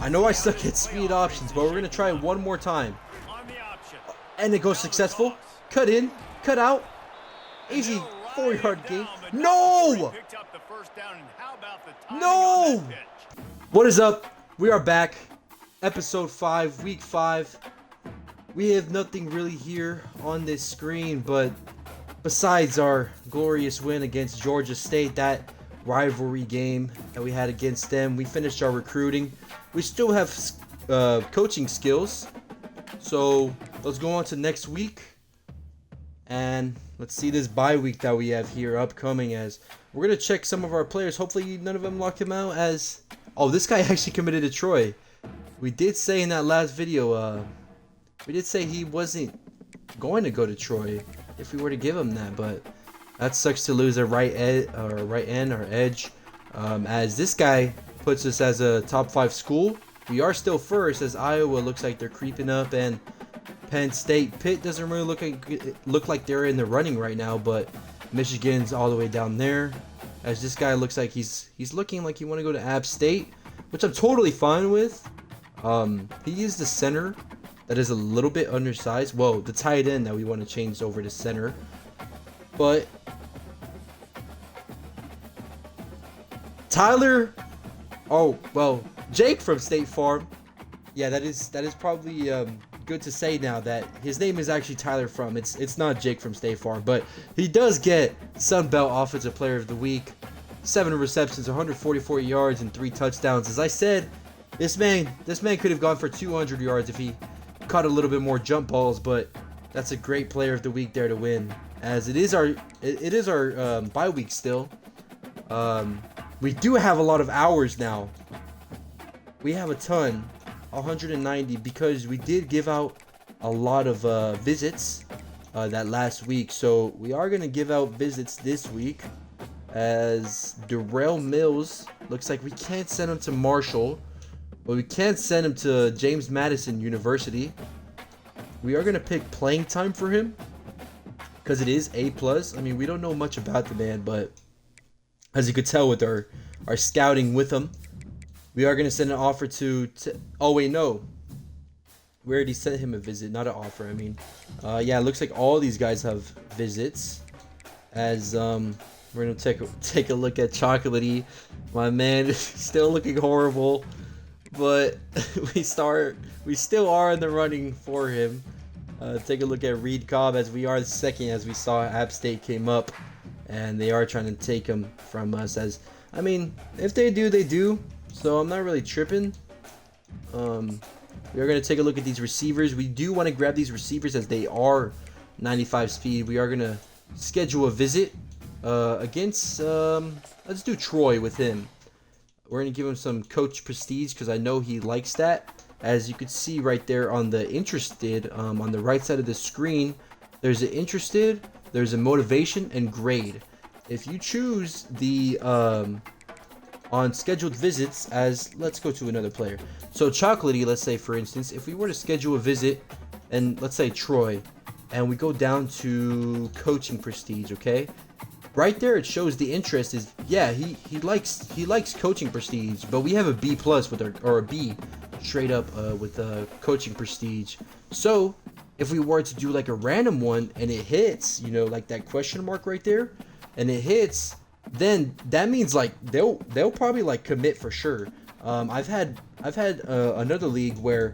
I know I suck at speed options, but we're going to try it one more time. And it goes successful. Cut in, cut out. Easy 4-yard gain. No! No! What is up? We are back. Episode 5, week 5. We have nothing really here on this screen, but besides our glorious win against Georgia State, that rivalry game that we had against them, we finished our recruiting. We still have coaching skills, so let's go on to next week, and let's see this bye week that we have here upcoming, as we're going to check some of our players. Hopefully none of them locked him out, as oh, this guy actually committed to Troy. We did say in that last video, we did say he wasn't going to go to Troy if we were to give him that, but that sucks to lose a right end or edge, as this guy puts us as a top 5 school. We are still first, as Iowa looks like they're creeping up, and Penn State, Pitt doesn't really look like they're in the running right now, but Michigan's all the way down there, as this guy looks like he's looking like he want to go to App State, which I'm totally fine with. He is the center that is a little bit undersized. Whoa, the tight end that we want to change over to center. But Tyler, oh well, Jake from State Farm. Yeah, that is probably good to say now that his name is actually Tyler From. It's not Jake from State Farm, but he does get Sun Belt Offensive Player of the Week. 7 receptions, 144 yards, and 3 touchdowns. As I said, this man could have gone for 200 yards if he caught a little bit more jump balls, but that's a great Player of the Week there to win, as it is our bye week still. We do have a lot of hours now. We have a ton, 190, because we did give out a lot of visits that last week, so we are going to give out visits this week, as Darrell Mills looks like we can't send him to Marshall, but we can send him to James Madison University. We are going to pick playing time for him because it is A+. I mean, we don't know much about the man, but as you could tell with our scouting with him, we are going to send an offer to oh wait, no. We already sent him a visit, not an offer. I mean, yeah, it looks like all these guys have visits, as we're going to take a look at Chocolatey. My man is still looking horrible, but we still are in the running for him. Take a look at Reed Cobb, as we are the second, as we saw App State came up, and they are trying to take him from us. As I mean, if they do, they do. So I'm not really tripping. We are going to take a look at these receivers. We do want to grab these receivers as they are 95 speed. We are going to schedule a visit against, let's do Troy with him. We're going to give him some coach prestige because I know he likes that. As you can see right there on the interested, on the right side of the screen, there's an interested, there's a motivation, and grade. If you choose the on scheduled visits, as let's go to another player. So Chocolatey, let's say for instance, if we were to schedule a visit, and let's say Troy, and we go down to coaching prestige, okay? Right there, it shows the interest is, yeah, he likes coaching prestige, but we have a B+ with our, or a B straight up with coaching prestige. So if we were to do like a random one and it hits, you know, like that question mark right there, and it hits, then that means like they'll probably like commit for sure. I've had another league where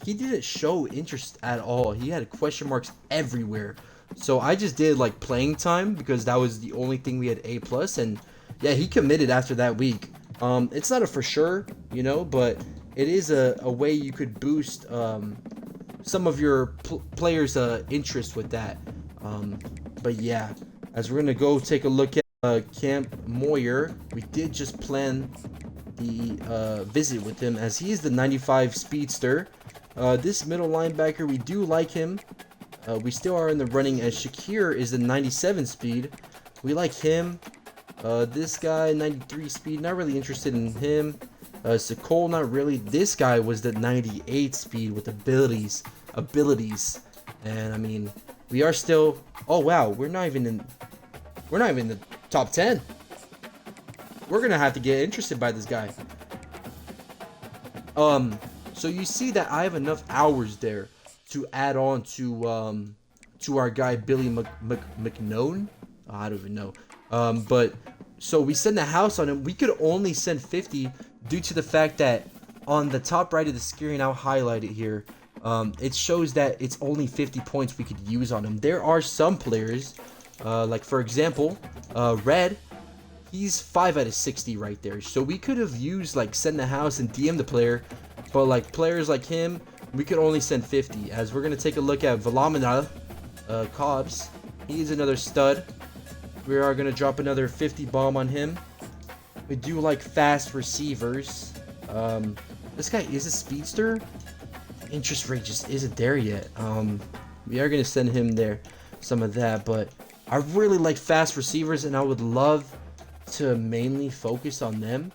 he didn't show interest at all. He had question marks everywhere. So I just did like playing time because that was the only thing we had A+, and yeah, he committed after that week. It's not a for sure, you know, but it is a way you could boost some of your players' interest with that. But yeah, as we're gonna go take a look at Camp Moyer, we did just plan the visit with him, as he is the 95 speedster. This middle linebacker, we do like him. We still are in the running, as Shakir is the 97 speed. We like him. This guy, 93 speed, not really interested in him. Sokol, not really. This guy was the 98 speed with abilities. And I mean, we are still, oh wow, we're not even in the top 10. We're gonna have to get interested by this guy. So you see that I have enough hours there to add on to our guy Billy McNone. I don't even know. But so we send the house on him. We could only send 50 due to the fact that on the top right of the screen, I'll highlight it here. It shows that it's only 50 points we could use on him. There are some players, like for example, Red. He's 5 out of 60 right there. So we could have used like send the house and DM the player, but like players like him, we could only send 50. As we're gonna take a look at Volumina Cobbs. He's another stud. We are gonna drop another 50 bomb on him. We do like fast receivers. This guy is a speedster. Interest rate just isn't there yet. We are gonna send him there some of that, but I really like fast receivers, and I would love to mainly focus on them.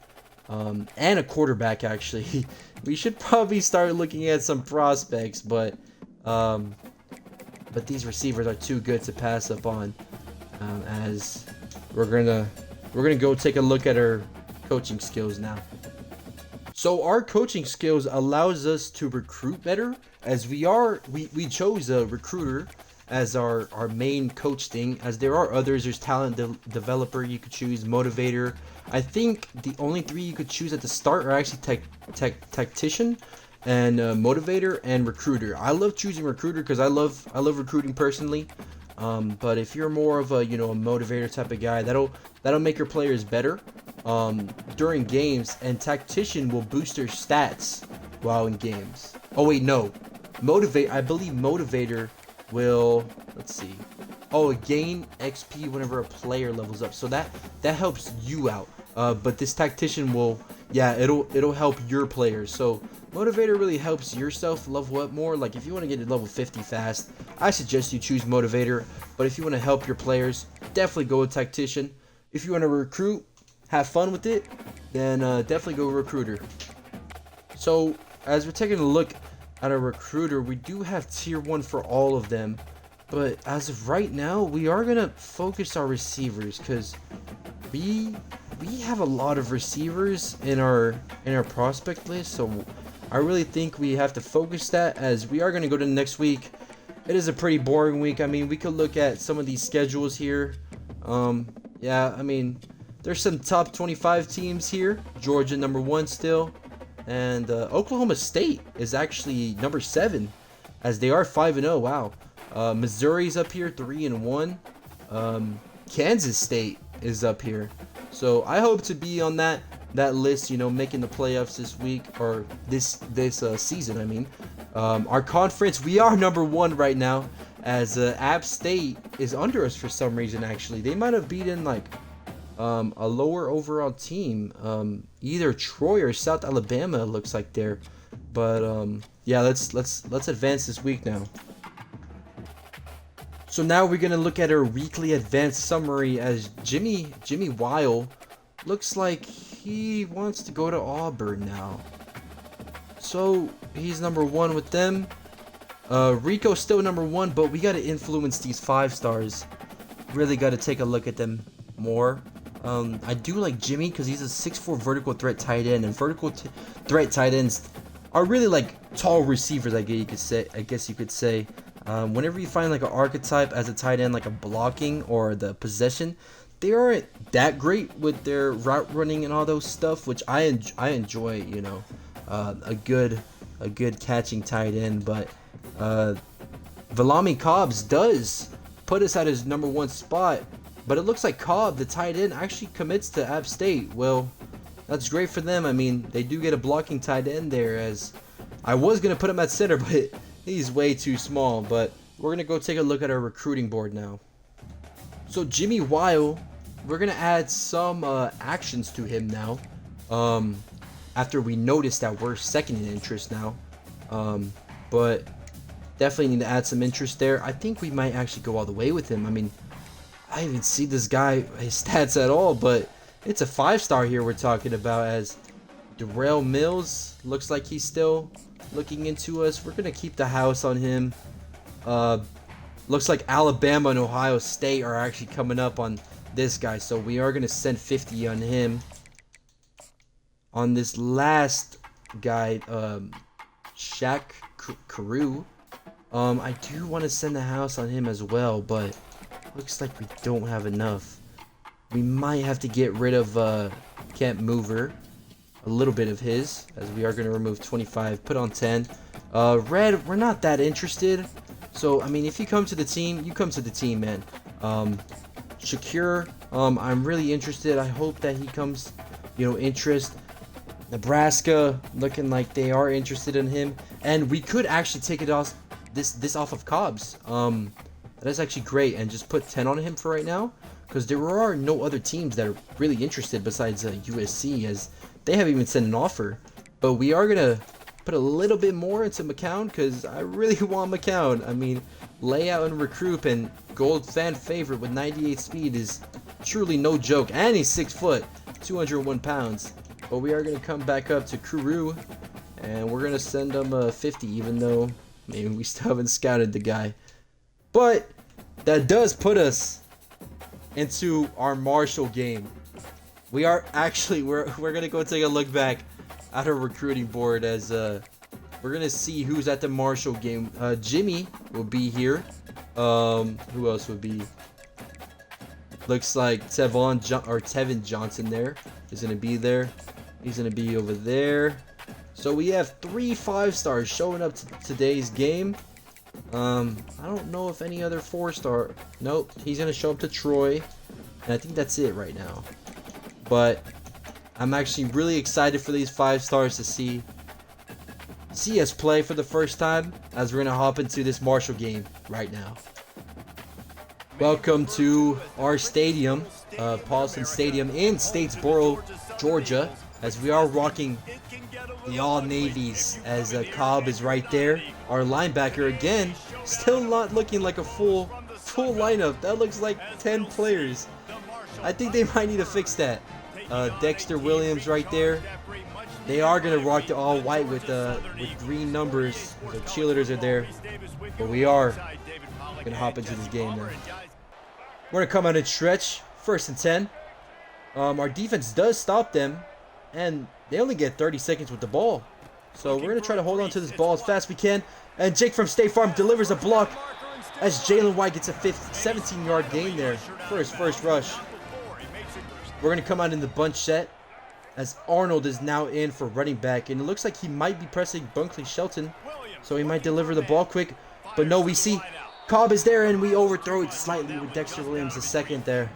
And a quarterback, actually. We should probably start looking at some prospects, but these receivers are too good to pass up on. As we're gonna go take a look at our coaching skills now. So our coaching skills allows us to recruit better, as we chose a recruiter as our main coach thing, as there are others. There's talent developer you could choose, motivator. I think the only 3 you could choose at the start are actually tactician and motivator and recruiter. I love choosing recruiter because I love recruiting personally. But if you're more of a a motivator type of guy, that'll make your players better during games, and tactician will boost their stats while in games. Oh wait, no, I believe motivator will, let's see, gain XP whenever a player levels up, so that helps you out. But this tactician will, it'll help your players. So motivator really helps yourself level up more. Like if you want to get to level 50 fast, I suggest you choose motivator. But if you want to help your players, definitely go with tactician. If you want to recruit, have fun with it, then definitely go recruiter. So as we're taking a look at a recruiter, we do have tier 1 for all of them, but as of right now, we are gonna focus our receivers, because we have a lot of receivers in our prospect list. So I really think we have to focus that, as we are gonna go to the next week. It is a pretty boring week. I mean, we could look at some of these schedules here. I mean, there's some top 25 teams here. Georgia #1 still. And Oklahoma State is actually number 7, as they are 5-0. Wow. Missouri's up here, 3-1. Kansas State is up here. So I hope to be on that list, making the playoffs this week, or this season. I mean, our conference, we are #1 right now, as App State is under us for some reason. Actually, they might have beaten like a lower overall team, either Troy or South Alabama. It looks like there, but let's advance this week now. So now we're gonna look at our weekly advanced summary, as Jimmy Weil looks like he wants to go to Auburn now. So he's #1 with them. Rico's still #1, but we gotta influence these 5 stars. Really gotta take a look at them more. I do like Jimmy because he's a 6'4" vertical threat tight end, and vertical threat tight ends are really like tall receivers. I guess you could say. Whenever you find like an archetype as a tight end, like a blocking or the possession, they aren't that great with their route running and all those stuff, which I enjoy. A good catching tight end, but Volumina Cobbs does put us at his #1 spot. But it looks like Cobb, the tight end, actually commits to App State. Well, that's great for them. I mean, they do get a blocking tight end there, as I was going to put him at center, but he's way too small. But we're going to go take a look at our recruiting board now. So Jimmy Weil, we're going to add some actions to him now. After we notice that we're second in interest now. But definitely need to add some interest there. I think we might actually go all the way with him. I mean, I didn't even see this guy, his stats at all, but it's a 5-star here we're talking about, as Darrell Mills looks like he's still looking into us. We're going to keep the house on him. Looks like Alabama and Ohio State are actually coming up on this guy, so we are going to send 50 on him. On this last guy, Shaq Carew. I do want to send the house on him as well, but looks like we don't have enough. We might have to get rid of Can't Mover, a little bit of his, as we are going to remove 25, put on 10. Red, we're not that interested. So, I mean, if you come to the team, you come to the team, man. Shakir, I'm really interested. I hope that he comes, interest. Nebraska, looking like they are interested in him. And we could actually take it off, this off of Cobb's. That's actually great. And just put 10 on him for right now. Because there are no other teams that are really interested besides USC, as they haven't even sent an offer. But we are going to put a little bit more into McCown, because I really want McCown. I mean, layout and recruit and gold fan favorite with 98 speed is truly no joke. And he's 6 foot, 201 pounds. But we are going to come back up to Kuru, and we're going to send him a 50, even though maybe we still haven't scouted the guy. But that does put us into our Marshall game. We are actually, we're going to go take a look back at our recruiting board, as we're going to see who's at the Marshall game. Jimmy will be here. Who else would be? Looks like Tevin Johnson there is going to be there. He's going to be over there. So we have 3 5-stars showing up to today's game. I don't know if any other 4-star. Nope, he's going to show up to Troy. And I think that's it right now. But I'm actually really excited for these 5-stars to see us play for the first time, as we're going to hop into this Marshall game right now. Welcome to our stadium, Paulson Stadium in Statesboro, Georgia, as we are rocking the all navies, as Cobb is right there. Our linebacker again, still not looking like a full lineup. That looks like 10 players. I think they might need to fix that. Dexter Williams right there. They are gonna rock the all white with green numbers. The cheerleaders are there, but we are gonna hop into this game now. We're gonna come out and stretch. 1st and 10. Our defense does stop them, and they only get 30 seconds with the ball. So we're gonna try to hold on to this ball as fast as we can. And Jake from State Farm delivers a block, as Jalen White gets a 17-yard gain there for his first rush. We're going to come out in the bunch set, as Arnold is now in for running back. And it looks like he might be pressing Bunkley Shelton, so he might deliver the ball quick. But no, we see Cobb is there, and we overthrow it slightly with Dexter Williams the second there.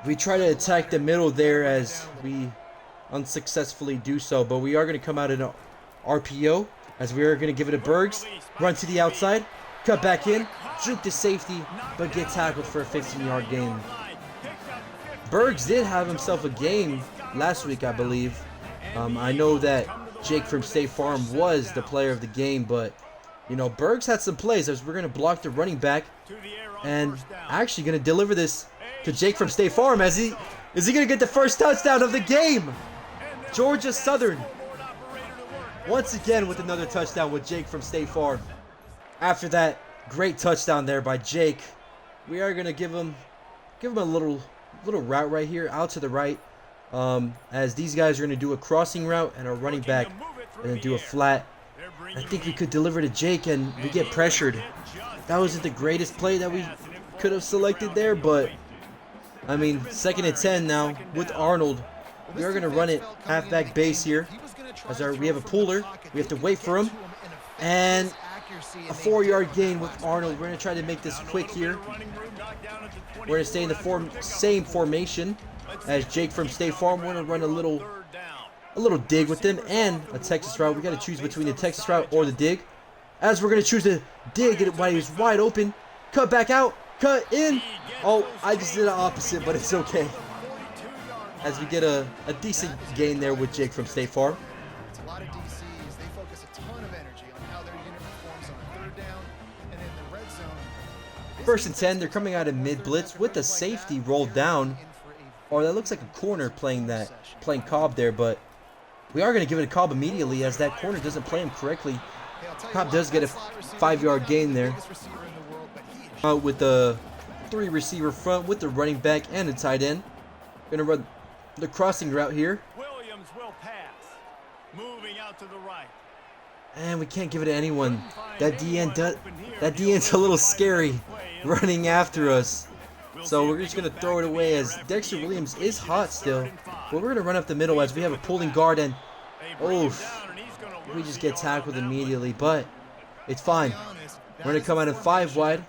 We try to attack the middle there, as we unsuccessfully do so. But we are going to come out in an RPO, as we are going to give it to Bergs. Run to the outside, cut back in, juke to safety, but get tackled for a 15-yard gain. Bergs did have himself a game last week, I believe. I know that Jake from State Farm was the player of the game, but Bergs had some plays, as we're going to block the running back, and actually going to deliver this to Jake from State Farm. Is he going to get the first touchdown of the game? Georgia Southern once again with another touchdown with Jake from State Farm. After that great touchdown there by Jake, we are going to give him a little route right here out to the right, as these guys are going to do a crossing route, and our running back going to do a flat. I think we could deliver to Jake, and we get pressured. That wasn't the greatest play that we could have selected there, but I mean, 2nd and 10 now with Arnold. We are going to run it halfback base here, as we have a puller. We have to wait for him, and a 4-yard gain with Arnold. We're going to try to make this quick here. We're going to stay in the same formation as Jake from State Farm. We're going to run a little dig with them and a Texas route. We got to choose between the Texas route or the dig, as we're going to choose the dig while he's wide open. Cut back out, cut in. Oh, I just did the opposite, but it's okay, as we get a decent gain there with Jake from State Farm. It's a lot of DCs. They focus a ton of energy on how their unit performs on 3rd down and in the red zone. 1st and 10, they're coming out of mid blitz with the safety rolled down. Or that looks like a corner playing Cobb there, but we are going to give it to Cobb immediately, as that corner doesn't play him correctly. Cobb does get a 5-yard gain there. With the 3-receiver front with the running back and the tight end. Going to run the crossing route here. Williams will pass. Moving out to the right. And we can't give it to anyone. That DN's a little scary, running after us. So we're just going to throw it away as Dexter Williams is hot still. But we're going to run up the middle as we have a pulling guard and... oof. We just get tackled immediately, but it's fine. We're going to come out in 5 wide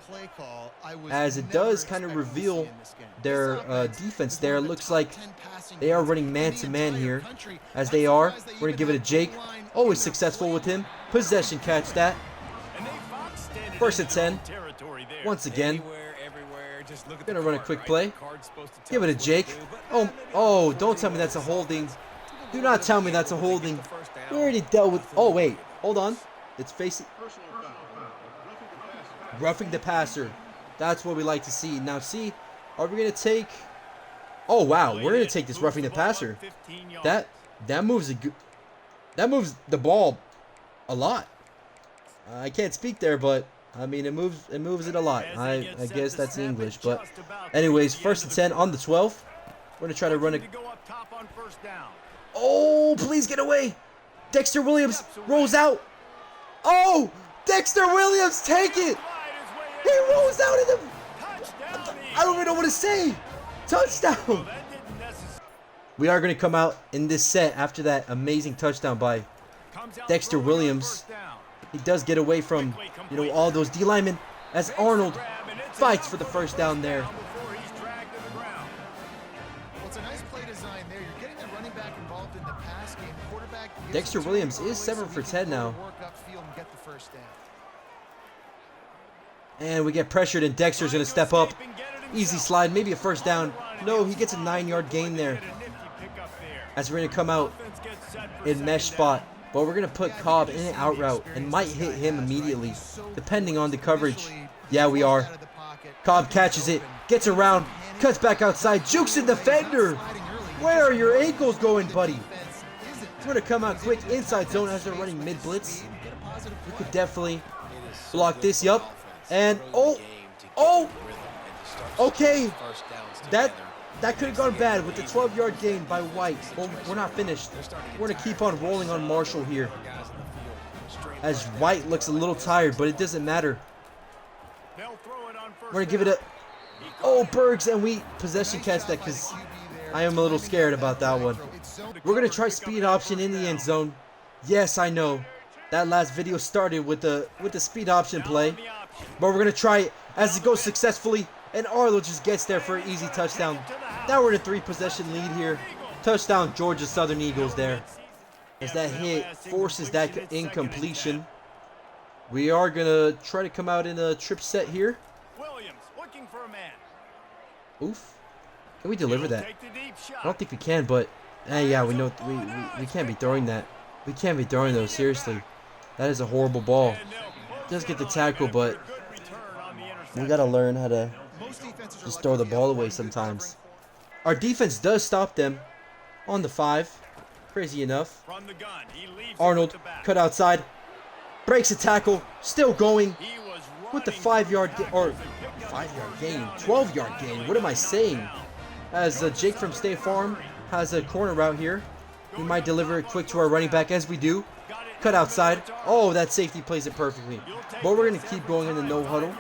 as it does kind of reveal their defense there. It looks like they are running man-to-man here, as they are. We're going to give it to Jake. Always successful with him. Possession catch that. 1st and 10. Once again. Going to run a quick play. Give it to Jake. Oh, don't tell me that's a holding. Do not tell me that's a holding. We already dealt with... oh, wait. Hold on. It's facing... roughing the passer. That's what we like to see. Now, see, are we going to take... oh, wow. We're going to take this roughing the passer. That moves the ball a lot. I can't speak there, but I mean it moves it a lot. I guess that's English, but anyways, 1st and 10 on the 12. We're going to try to run it. Oh, please get away. Dexter Williams rolls out. Oh, Dexter Williams, take it. He rolls out of them. I don't even know what to say. Touchdown. We are going to come out in this set after that amazing touchdown by Dexter Williams. He does get away from, all those D linemen as Arnold fights for the 1st down there. Well, it's a nice play design there. You're getting the running back involved in the pass game. Quarterback Dexter Williams is 7 for 10 now. And we get pressured and Dexter's going to step up. Easy slide, maybe a 1st down. No, he gets a 9-yard gain there. As we're going to come out in mesh spot. But we're going to put Cobb in an out route and might hit him immediately, depending on the coverage. Yeah, we are. Cobb catches it, gets around, cuts back outside, jukes the defender. Where are your ankles going, buddy? We're going to come out quick inside zone as they're running mid-blitz. We could definitely block this, yup. And, okay. That could have gone bad with the 12-yard gain by White. Well, we're not finished. We're going to keep on rolling on Marshall here. As White looks a little tired, but it doesn't matter. We're going to give it a... oh, Bergs, and we possession catch that because I am a little scared about that one. We're going to try speed option in the end zone. Yes, I know. That last video started with the speed option play. But we're going to try it as it goes successfully. And Arlo just gets there for an easy touchdown. Now we're in a 3-possession lead here. Touchdown, Georgia Southern Eagles there. As that hit forces that incompletion. We are going to try to come out in a trip set here. Oof. Can we deliver that? I don't think we can, but... yeah, we know we can't be throwing that. We can't be throwing those, seriously. That is a horrible ball. Does get the tackle, but... we got to learn how to... just throw the ball away sometimes. Our defense does stop them on the 5. Crazy enough. Arnold cut outside. Breaks a tackle. Still going. With the 5-yard or 5-yard gain. 12-yard gain. What am I saying? As Jake from State Farm has a corner route here. We might deliver it quick to our running back as we do. Cut outside. Oh, that safety plays it perfectly. But we're going to keep going in the no huddle.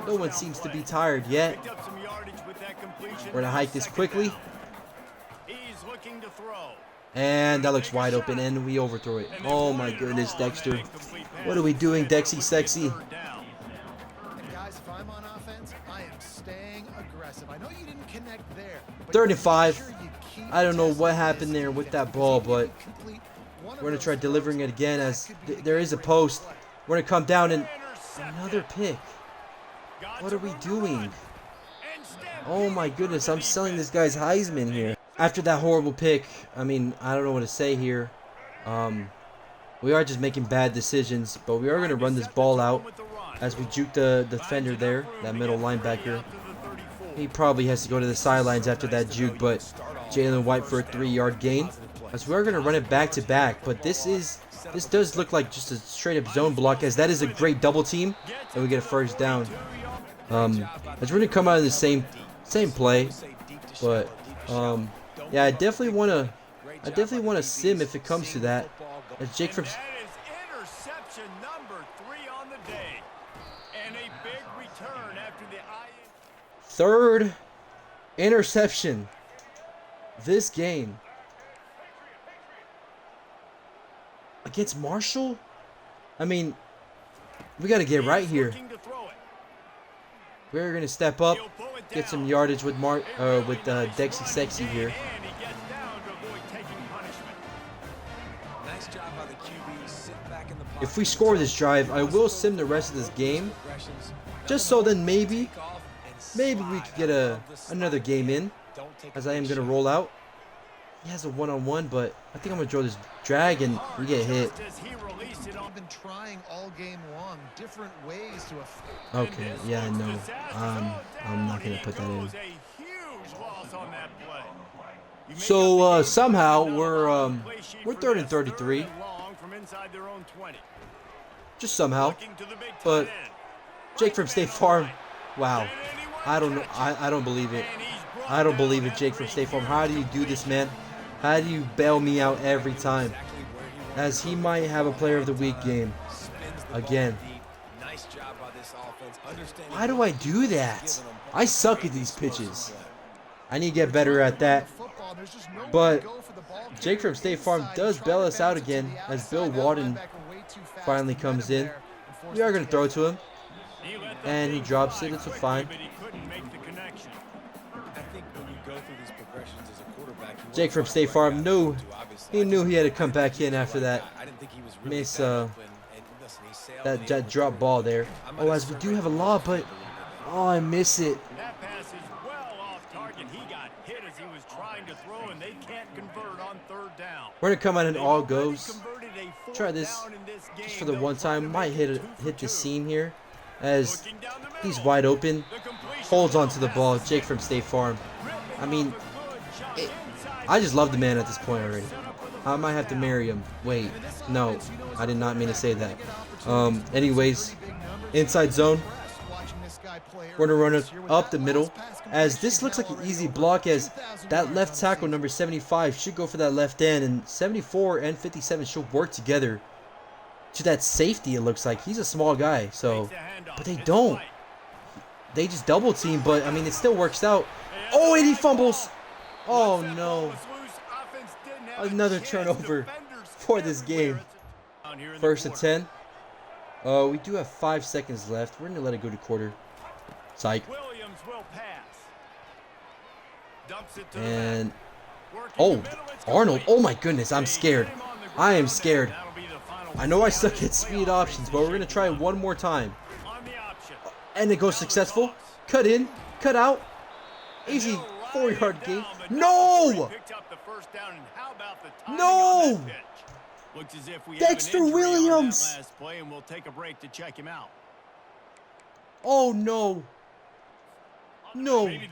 No one seems to be tired yet. We're going to hike this quickly. And that looks wide open, and we overthrow it. Oh my goodness, Dexter. What are we doing, Dexy Sexy? Guys, if I'm on offense, I am staying aggressive. I know you didn't connect there. 3rd and 5. I don't know what happened there with that ball, but we're going to try delivering it again as there is a post. We're going to come down and another pick. What are we doing? Oh my goodness, I'm selling this guy's Heisman here. After that horrible pick, I mean, I don't know what to say here. We are just making bad decisions, but we are going to run this ball out as we juke the defender there, that middle linebacker. He probably has to go to the sidelines after that juke, but Jalen White for a 3-yard gain. As we are going to run it back to back, but this does look like just a straight up zone block, as that is a great double team, and we get a 1st down. As we're going to come out of the same play, but yeah, I definitely want to I definitely want to sim if it comes to that. As Jake from... That is interception number 3 on the day. And a big return after the third interception this game. Against Marshall? I mean, we got to get right here. We're going to step up, get some yardage with Dexy Sexy here. If we score this drive, I will sim the rest of this game, just so then maybe we could get another game in, as I am going to roll out. He has a one-on-one, but I think I'm going to draw this drag and we get hit. Been trying all game long, different ways to. Okay, yeah, no, I'm not going to put that in. So somehow we're 3rd and 33. Just somehow. But Jake from State Farm, wow. I don't know. I don't believe it. I don't believe it, Jake from State Farm. How do you do this, man? How do you bail me out every time? As he might have a Player of the Week game again. Why do I do that? I suck at these pitches. I need to get better at that. But Jake from State Farm does bail us out again as Bill Walden finally comes in. We are going to throw it to him. And he drops it. It's a fine. Jake from State Farm knew he had to come back in after that miss, that drop ball there. Oh, as we do have a lob, but oh, I miss it. That pass is well off target. He got hit as he was trying to throw, and they can't convert on 3rd down. We're gonna come out and all goes. Try this just for the one time. Might hit the seam here, as he's wide open. Holds onto the ball. Jake from State Farm. I mean, I just love the man at this point already. I might have to marry him. Wait, no, I did not mean to say that. Anyways, inside zone. We're gonna run it up the middle, as this looks like an easy block, as that left tackle number 75 should go for that left end, and 74 and 57 should work together to that safety. It looks like he's a small guy, so but they don't. They just double team, but I mean it still works out. Oh, and he fumbles. Oh no. Another turnover for this game. 1st and 10. We do have 5 seconds left. We're going to let it go to quarter. Psych. And oh, Arnold. Oh my goodness, I'm scared. I am scared. I know I suck at speed options, but we're going to try one more time. And it goes successful. Cut in, cut out. Easy 4-yard gain. No! No! Dexter Williams! Oh no! No. Okay,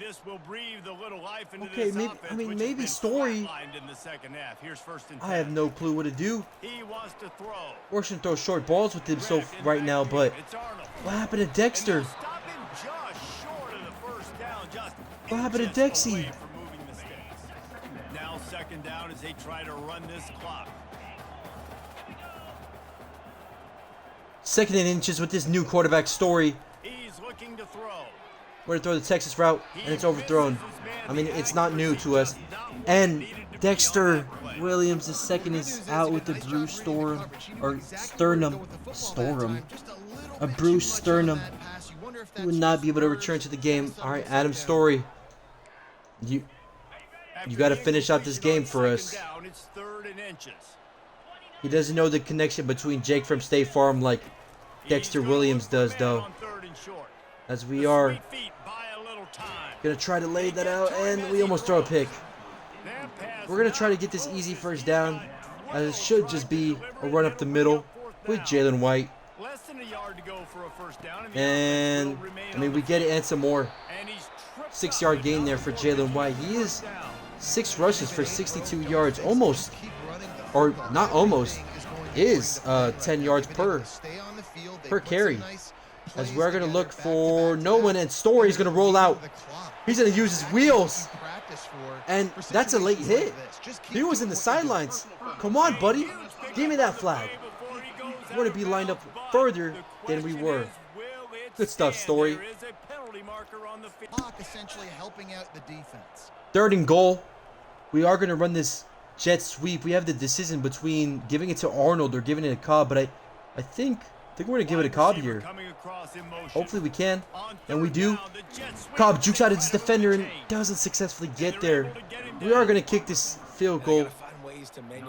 maybe Story. I have no clue what to do. We're gonna throw short balls with him so right now, but what happened to Dexter? What happened to Dexy? Now 2nd down as they try to run this clock. 2nd and inches with this new quarterback Story. He's looking to throw. We're gonna throw the Texas route, and it's overthrown. I mean, it's not new to us. And Dexter Williams, the 2nd, is out with the bruised sternum, a bruised sternum. He would not be able to return to the game. All right, Adam Story, you got to finish out this game for us. He doesn't know the connection between Jake from State Farm like Dexter Williams does, though. As we are gonna try to lay that out, and we almost throw a pick. We're gonna try to get this easy 1st down, as it should just be a run up the middle with Jalen White. And I mean, we get it and some more. 6-yard gain there for Jalen White. He is 6 rushes for 62 yards, almost, or not almost, is 10 yards per carry. As we're going to look for no one, and Story is going to roll out. He's going to use his wheels. And that's a late hit. He was in the sidelines. Come on, buddy. Give me that flag. We want to be lined up further than we were. Good stuff, Story. Essentially helping out the defense. 3rd and goal. We are going to run this jet sweep. We have the decision between giving it to Arnold or giving it to Cobb, but I think we're going to give it to Cobb here. Hopefully we can, and we do. Cobb jukes out his defender and doesn't successfully get there. We are going to kick this field goal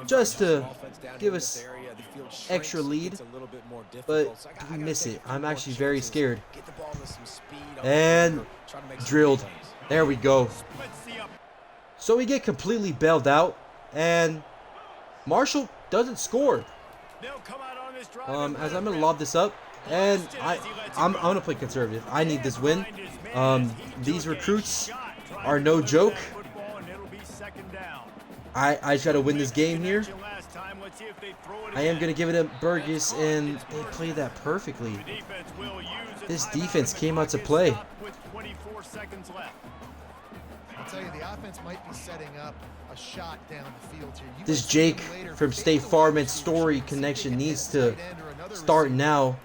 just to give us extra lead, but we miss it. I'm actually very scared. And drilled. There we go. So we get completely bailed out, and Marshall doesn't score. As I'm gonna lob this up, and I'm gonna play conservative. I need this win. These recruits are no joke. I try to win this game here. I am gonna give it to Burgess, and they played that perfectly. This defense came out to play. I'll tell you, the offense might be setting up a shot down the field here. This Jake from State Farm and Story connection needs to start now,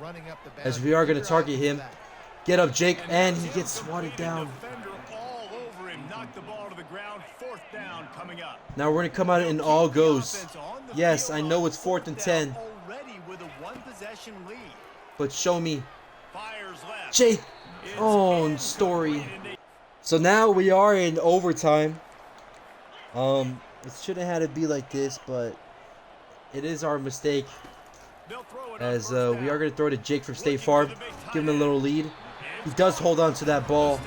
as we are going to target him. Get up, Jake, and he gets swatted down. Now we're going to come out and all goes. Yes, I know it's 4th and 10. But show me. Jake. Oh, and Story. So now we are in overtime. It shouldn't have to be like this, but it is our mistake. As we are going to throw to Jake from State Farm. Give him a little lead. He does hold on to that ball.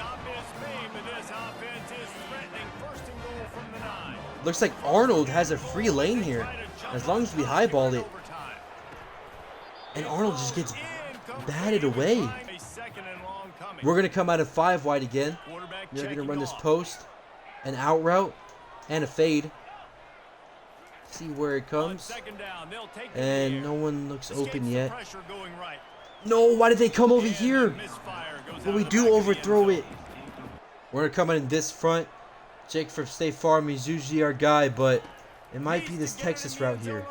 Looks like Arnold has a free lane here, as long as we highball it. And Arnold just gets batted away. We're going to come out of 5 wide again. We're going to run this post, an out route, and a fade. See where it comes. And no one looks open yet. No, why did they come over here? But we do overthrow it. We're going to come in this front. Jake from State Farm, he's usually our guy, but it might be this Texas route here,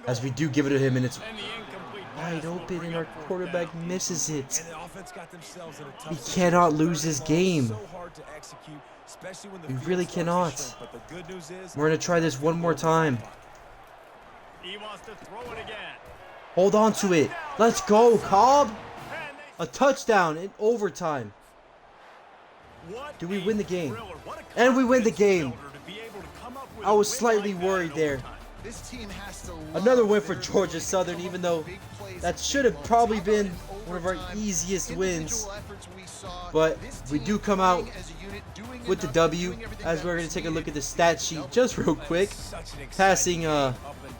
as we do give it to him, and it's wide open, and our quarterback misses it. We cannot lose this game. We really cannot. We're going to try this one more time. Hold on to it. Let's go, Cobb. A touchdown in overtime. Do we win the game? And we win the game. I was slightly worried there. Another win for Georgia Southern, even though that should have probably been one of our easiest wins. But we do come out with the W, as we're going to take a look at the stat sheet just real quick. Passing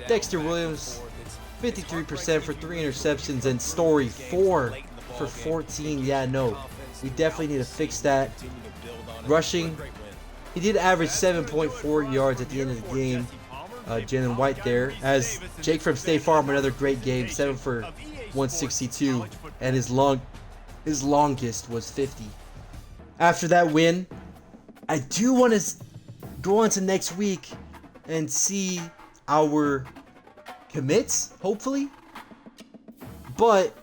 Dexter Williams 53% for 3 interceptions, and Story 4 for 14. Yeah, no, we definitely need to fix that. Rushing, he did average 7.4 yards at the end of the game. Jalen White there, as Jake from State Farm, another great game, 7 for 162, and his longest was 50. After that win, I do want to go on to next week and see our commits, hopefully, but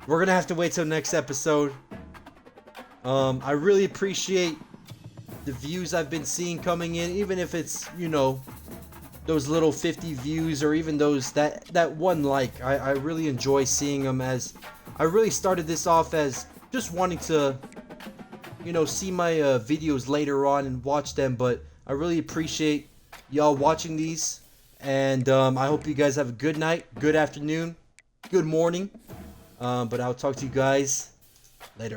we're gonna have to wait till next episode. I really appreciate the views I've been seeing coming in, even if it's, you know, those little 50 views, or even those that one like. I really enjoy seeing them, as I really started this off as just wanting to, you know, see my videos later on and watch them, but I really appreciate y'all watching these, and I hope you guys have a good night, good afternoon, good morning, but I'll talk to you guys later.